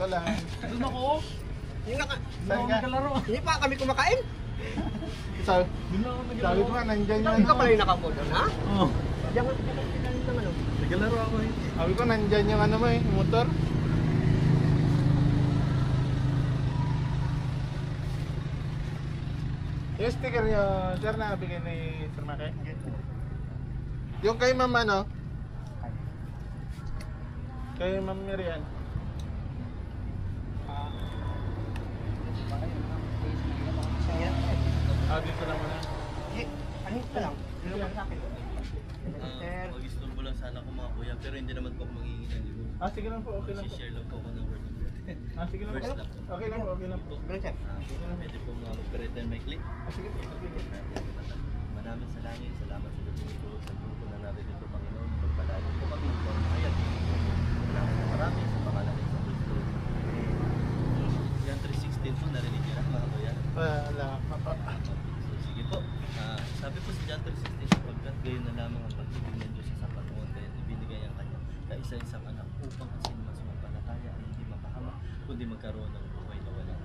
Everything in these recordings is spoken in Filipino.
Ito lang. Doon ako. Hindi nga, Saan ka? hindi pa kami kumakain. Sabi, Doon ako naglaro. sabi ko nga, nandyan yung Sabi ka pala yung nakapo doon, ha? Oo. Diyan ka pala pinanin ng ano. Naglaro ako eh. Sabi ko, nandyan yung ano mo eh, motor. Yung sticker nyo, sir, nakabigay ni Sir Maki. Yung kay Ma'am ano? Kay Ma'am Miriam. Dito lang muna. Ano pa lang? Ano lang sa akin? Sir. Mag-istorbo lang sana ako mga kuya, pero hindi naman po ako magiging ng libro. Sige lang po, okay lang po. Si-share lang po ako ng word. Sige lang po. First lang. Okay lang po, okay lang po. Bro, sir. Pwede po mga mag-operate may click. Sige po, sige. Maraming salamat sa grupo, sa grupo na natin ito, Panginoon. Pagpalain po kami, pagpahayag. Maraming sa pangalan ng Isang Kristo. Yan 316 po, narinig niyo na mga kuya. Wala. So, sige po. Sabi po sa John 3:16, sapagkat gayon na lamang ang pag-ibig ng Diyos sa Panginoon, kaya ibinigay ang kanyang kaisa-isang anak upang ang sinumang sumampalataya ay hindi mapahamak, kundi magkaroon ng buhay na walang.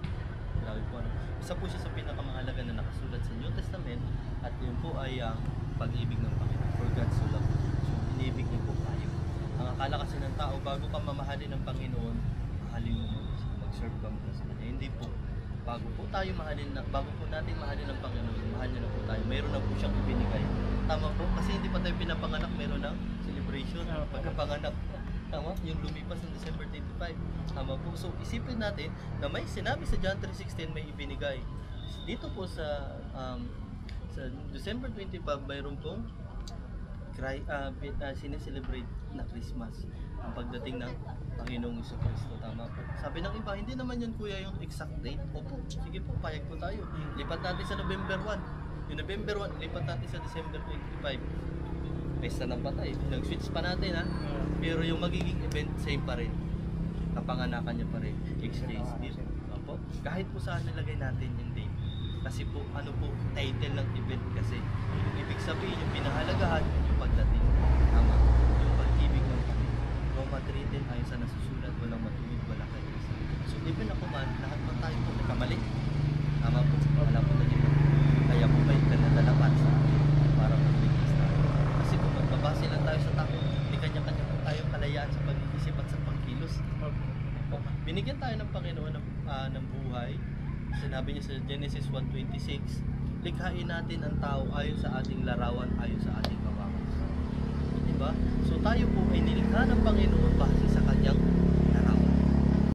Grabe po, ano? Isa po siya sa pinakamahalaga na nakasulat sa New Testament, at yun po ay ang pag-ibig ng Panginoon. For God so loved the world. So, inibig niyo po tayo. Ang akala kasi ng tao, bago ka mamahalin ng Panginoon, mahalin mo muna siya, mag-serve ka muna sa kanya. Hindi po. Bago po natin mahalin ng Panginoon, mahal niya na po tayo. Mayroon na po siyang ibinigay. Tama po, kasi hindi pa tayo pinapanganak, mayroon ng celebration, pagkapanganak. Tama, yung lumipas ng December 25. Tama po. So, isipin natin na may sinabi sa John 3:16 may ibinigay. Dito po sa December 25, mayroon pong sineselebrate na Christmas. Ang pagdating ng Panginoong Jesucristo. Tama po. Sabi ng iba, hindi naman yan kuya yung exact date. Opo, sige po, payag po tayo. Lipat natin sa November 1. Yung November 1, lipat natin sa December 25. Pesta ng patay. Nag-switch pa natin ha. Pero yung magiging event, same pa rin. Kapanganakan niya pa rin. Exchange gift. Opo. Kahit po saan nilagay natin yung date. Kasi po, ano po, title ng event kasi. Yung ibig sabihin, yung pinahalagahan, yung pagdating. Tama. Yung pag-ibig ng Panginoon. Roma 3:10 ayon sa nasusulat, walang matuwid, walang kanisa. So, even ako man, lahat man tayo po nagkamali. Tama po. Wala po naging kaya po may kanadalapan sa atin para magligtas tayo. Kasi kung magbabase lang tayo sa tao, may kanya-kanya po tayong kalayaan sa pag-iisip at sa pagkilos. Binigyan tayo ng Panginoon ng buhay. Sinabi niya sa Genesis 1:26, likhain natin ang tao ayon sa ating larawan, ayon sa ating kawakas. Diba? So tayo po ay nilikha ng Panginoon base